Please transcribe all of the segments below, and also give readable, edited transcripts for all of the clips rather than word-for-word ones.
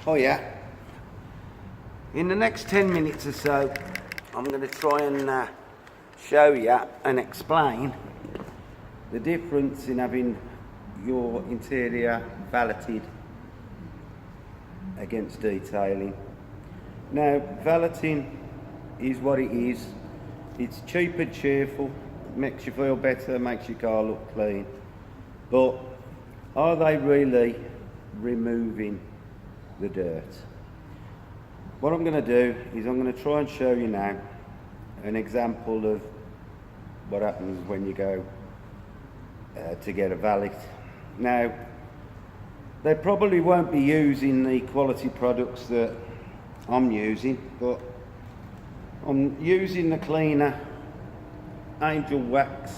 Oh yeah. In the next 10 minutes or so, I'm going to try and show you and explain the difference in having your interior valeted against detailing. Now, valeting is what it is. It's cheap and cheerful, makes you feel better, makes your car look clean. But are they really removing the dirt? What I'm going to do is I'm going to try and show you now an example of what happens when you go to get a valet. Now, they probably won't be using the quality products that I'm using, but I'm using the cleaner Angel Wax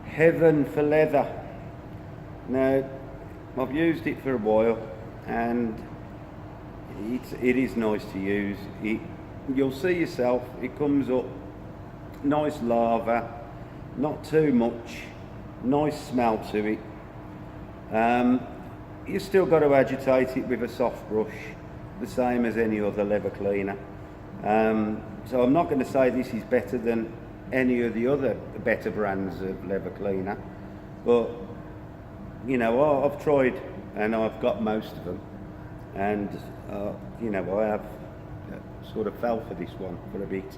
Heaven for Leather. Now, I've used it for a while and it is nice to use. You'll see yourself, it comes up nice lava, not too much, nice smell to it. You still got to agitate it with a soft brush, the same as any other leather cleaner. So I'm not going to say this is better than any of the other better brands of leather cleaner, but you know, I've tried and I've got most of them, and you know, I have sort of fell for this one for a bit.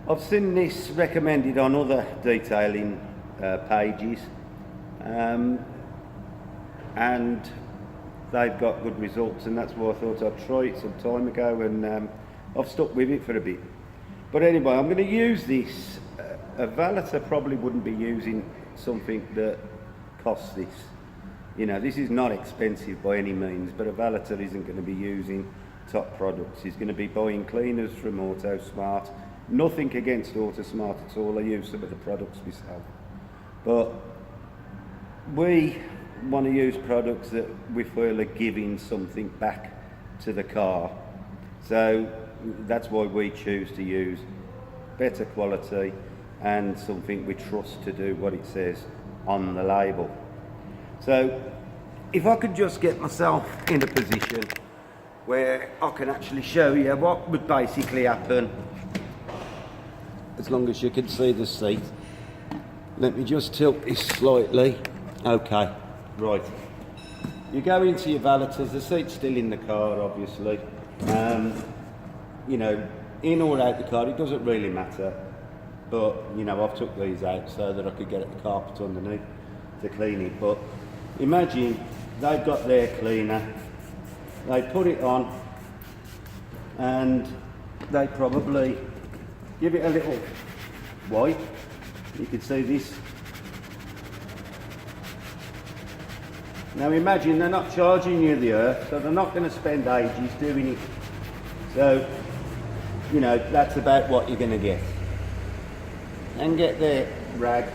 I've seen this recommended on other detailing pages, and they've got good results, and that's why I thought I'd try it some time ago, and I've stuck with it for a bit. But anyway, I'm going to use this. A valeter probably wouldn't be using something that costs this. You know, this is not expensive by any means, but a valeter isn't going to be using top products. He's going to be buying cleaners from AutoSmart. Nothing against AutoSmart at all. I use some of the products myself. But we want to use products that we feel are giving something back to the car. So that's why we choose to use better quality and something we trust to do what it says on the label. So if I could just get myself in a position where I can actually show you what would basically happen, as long as you can see the seat. Let me just tilt this slightly. Okay, right. You go into your valeters, the seat's still in the car obviously. You know, in or out the car, it doesn't really matter. But, you know, I've took these out so that I could get the carpet underneath to clean it. But imagine they've got their cleaner, they put it on, and they probably give it a little wipe. You can see this. Now imagine they're not charging you the earth, so they're not going to spend ages doing it. So, you know, that's about what you're going to get. And get their rag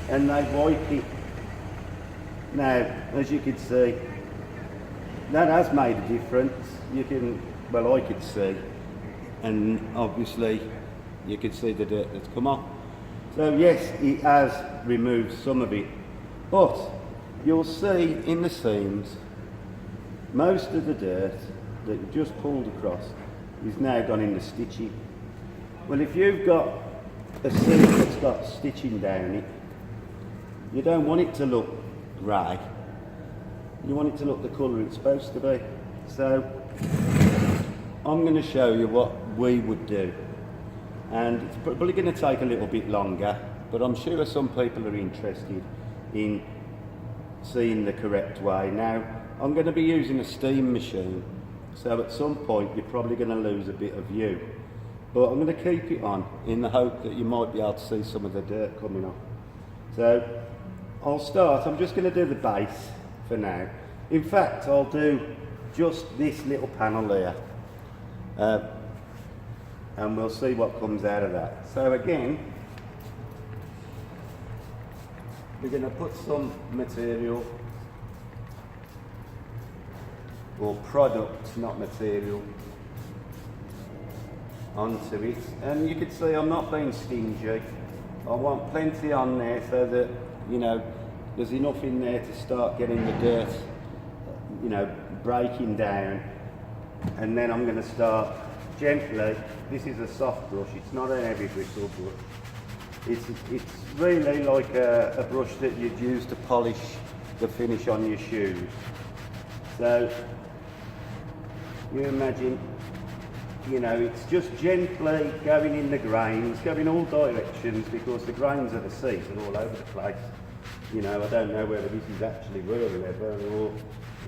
and they wipe it. Now, as you can see, that has made a difference. You can, well, I could see, and obviously you can see the dirt that's come off. So yes, it has removed some of it, but you'll see in the seams, most of the dirt that you just pulled across is now gone in the stitching. Well, if you've got a seam that's got stitching down it, you don't want it to look grey. You want it to look the colour it's supposed to be. So I'm going to show you what we would do, and it's probably going to take a little bit longer, but I'm sure some people are interested in seeing the correct way. Now, I'm going to be using a steam machine, so at some point you're probably going to lose a bit of view. But I'm going to keep it on in the hope that you might be able to see some of the dirt coming off. So I'll start, I'm just going to do the base for now. In fact, I'll do just this little panel there. And we'll see what comes out of that. So again, we're going to put some material, or product, not material, onto it, and you can see I'm not being stingy. I want plenty on there so that, you know, there's enough in there to start getting the dirt you know, breaking down, and then I'm going to start gently. This is a soft brush, it's not an heavy bristle brush. It's really like a brush that you'd use to polish the finish on your shoes. So you imagine, you know, it's just gently going in the grains, going all directions, because the grains of the seat are all over the place. You know, I don't know whether this is actually real leather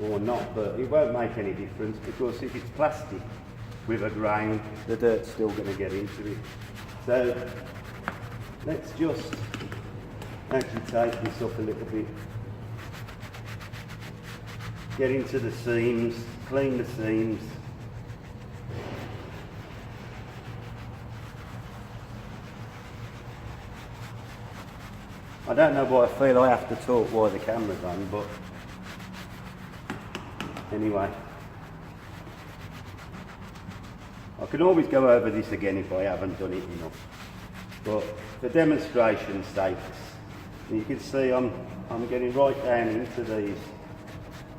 or not, but it won't make any difference, because if it's plastic with a grain, the dirt's still going to get into it. So let's just agitate this up a little bit. Get into the seams, clean the seams. I don't know why I feel I have to talk while the camera's on, but anyway. I can always go over this again if I haven't done it enough. But for demonstration's sake, you can see I'm getting right down into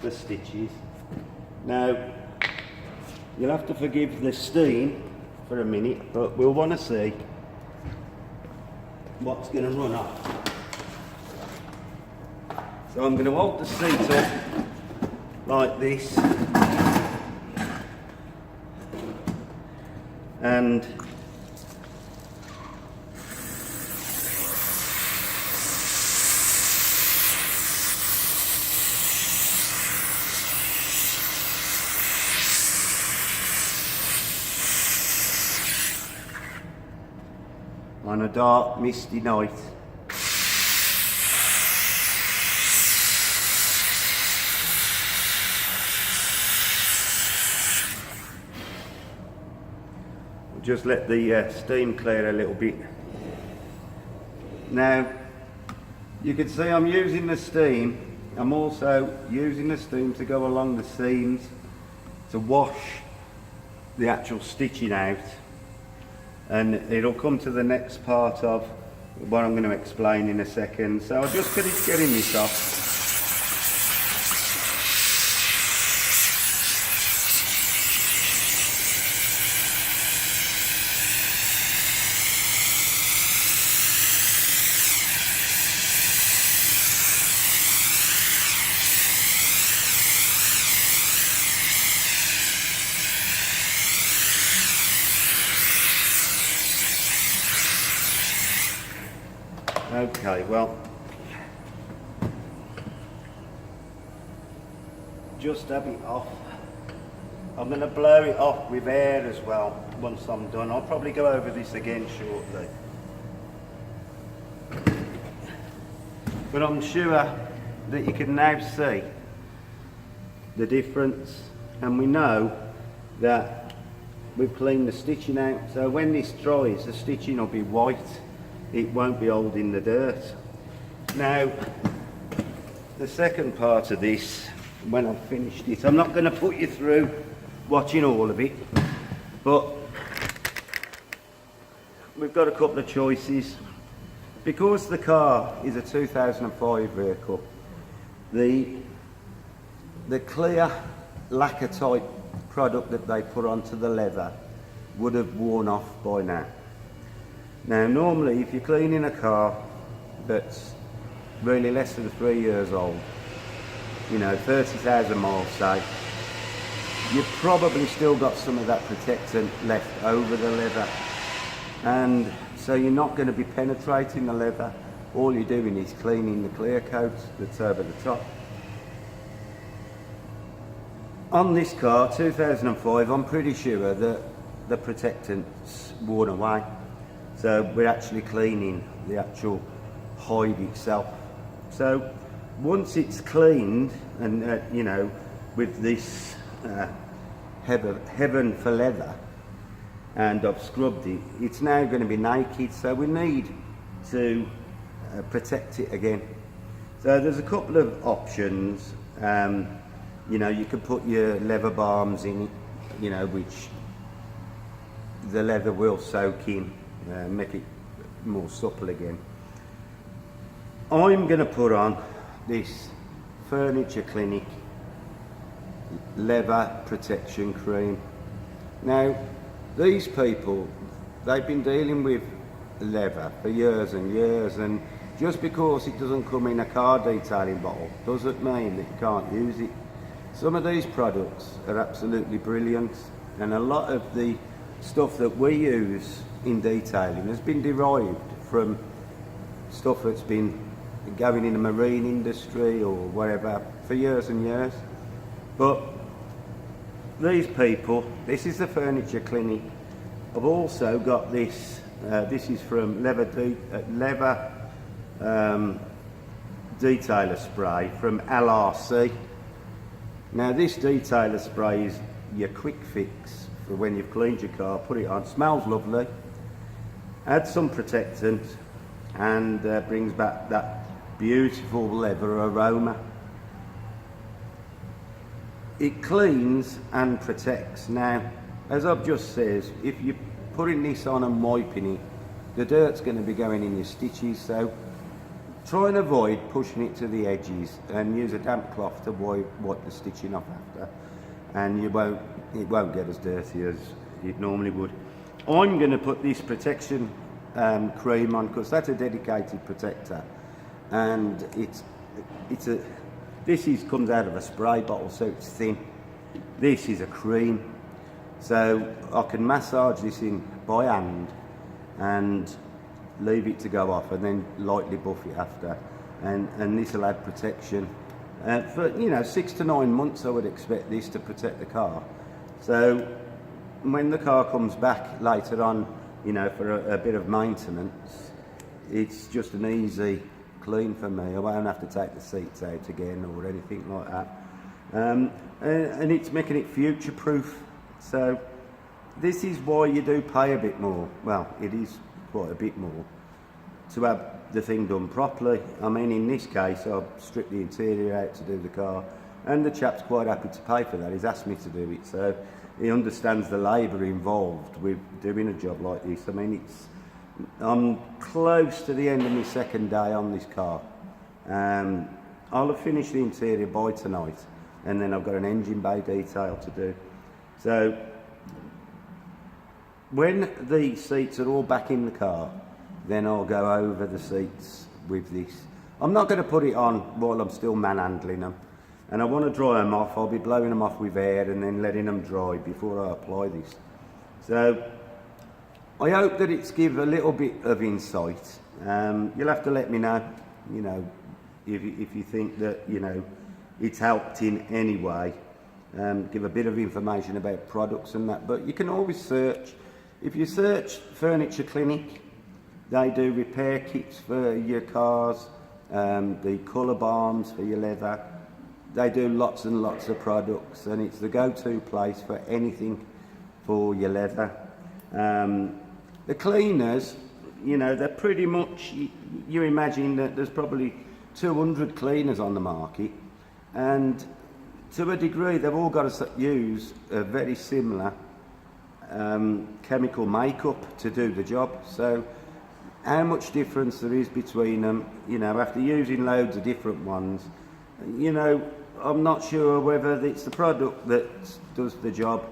the stitches. Now, you'll have to forgive the steam for a minute, but we'll want to see what's going to run off. So I'm going to hold the seat up like this, and on a dark, misty night. We'll just let the steam clear a little bit. Now, you can see I'm using the steam. I'm also using the steam to go along the seams to wash the actual stitching out. And it'll come to the next part of what I'm going to explain in a second. So I'll just finish getting this off. Okay, well, just have it off. I'm going to blow it off with air as well once I'm done. I'll probably go over this again shortly. But I'm sure that you can now see the difference, and we know that we've cleaned the stitching out, so when this dries the stitching will be white. It won't be holding the dirt. Now, the second part of this, when I've finished it, I'm not going to put you through watching all of it, but we've got a couple of choices. Because the car is a 2005 vehicle, the clear lacquer type product that they put onto the leather would have worn off by now. Now, normally, if you're cleaning a car that's really less than 3 years old, you know, 30,000 miles say, you've probably still got some of that protectant left over the leather. And so you're not going to be penetrating the leather. All you're doing is cleaning the clear coat that's over the top. On this car, 2005, I'm pretty sure that the protectant's worn away. So we're actually cleaning the actual hide itself. So once it's cleaned, and you know, with this heaven for leather, and I've scrubbed it, it's now going to be naked. So we need to protect it again. So there's a couple of options. You know, you could put your leather balms in it, you know, which the leather will soak in. Make it more supple again. I'm going to put on this Furniture Clinic leather protection cream. Now, these people, they've been dealing with leather for years and years, and just because it doesn't come in a car detailing bottle doesn't mean that you can't use it. Some of these products are absolutely brilliant, and a lot of the stuff that we use in detailing has been derived from stuff that's been going in the marine industry or wherever for years and years. But these people, this is the furniture clinic. I've also got this. This is from leather detailer spray from LRC. Now this detailer spray is your quick fix for when you've cleaned your car. Put it on, smells lovely, adds some protectant, and brings back that beautiful leather aroma. It cleans and protects. Now, as I've just said, if you're putting this on and wiping it, the dirt's going to be going in your stitches, so try and avoid pushing it to the edges, and use a damp cloth to wipe the stitching off after, and it won't get as dirty as it normally would. I'm going to put this protection cream on because that's a dedicated protector, and this comes out of a spray bottle, so it's thin. This is a cream, so I can massage this in by hand and leave it to go off, and then lightly buff it after, and this will add protection for 6 to 9 months. I would expect this to protect the car, so when the car comes back later on, for a bit of maintenance, it's just an easy clean for me. I won't have to take the seats out again or anything like that, and it's making it future proof. So this is why you do pay a bit more. Well, it is quite a bit more to have the thing done properly. I mean, in this case, I've stripped the interior out to do the car, and the chap's quite happy to pay for that. He's asked me to do it, so he understands the labour involved with doing a job like this. I mean, I'm close to the end of my second day on this car. I'll have finished the interior by tonight, and then I've got an engine bay detail to do. So when the seats are all back in the car, then I'll go over the seats with this. I'm not going to put it on while I'm still manhandling them, and I want to dry them off. I'll be blowing them off with air and then letting them dry before I apply this. So I hope that it's give a little bit of insight. You'll have to let me know, if you think that, it's helped in any way. Give a bit of information about products and that, but you can always search. If you search Furniture Clinic, they do repair kits for your cars, the colour balms for your leather. They do lots and lots of products, and it's the go-to place for anything for your leather. The cleaners, they're pretty much, you imagine that there's probably 200 cleaners on the market, and to a degree they've all got to use a very similar chemical makeup to do the job. So how much difference there is between them, after using loads of different ones, I'm not sure whether it's the product that does the job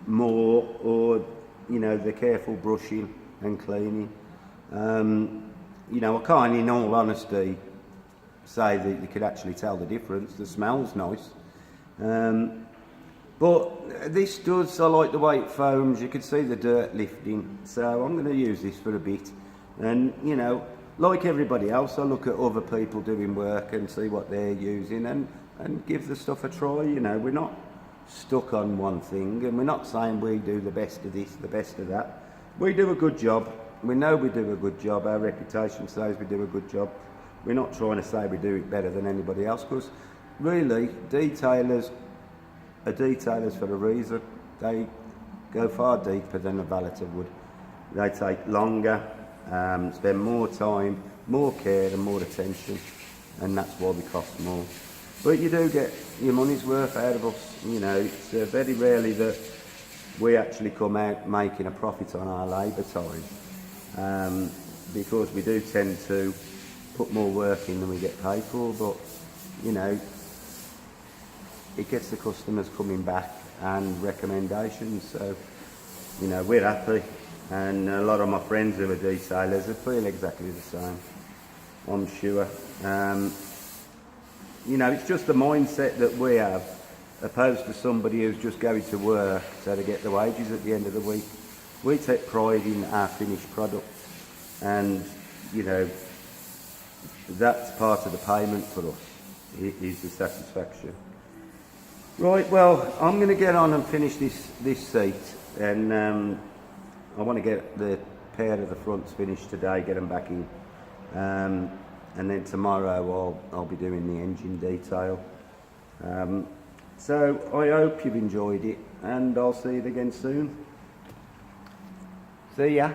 more, or the careful brushing and cleaning. I can't, in all honesty, say that you could actually tell the difference. The smell's nice, but this does. I like the way it foams. You can see the dirt lifting, so I'm going to use this for a bit. And like everybody else, I look at other people doing work and see what they're using, and give the stuff a try. We're not stuck on one thing, and we're not saying we do the best of this, the best of that. We do a good job. We know we do a good job. Our reputation says we do a good job. We're not trying to say we do it better than anybody else, because really detailers are detailers for a reason. They go far deeper than a valeter would. They take longer, spend more time, more care and more attention, and that's why we cost more. But you do get your money's worth out of us. It's very rarely that we actually come out making a profit on our labour time, because we do tend to put more work in than we get paid for. But it gets the customers coming back and recommendations. So, you know, we're happy, and a lot of my friends who are detailers feel exactly the same, I'm sure. You know, it's just the mindset that we have, opposed to somebody who's just going to work so they get the wages at the end of the week. We take pride in our finished product, and, you know, that's part of the payment for us, is the satisfaction. Right, well, I'm going to get on and finish this seat, and I want to get the pair of the fronts finished today, get them back in, and then tomorrow I'll be doing the engine detail. So I hope you've enjoyed it, and I'll see you again soon. See ya.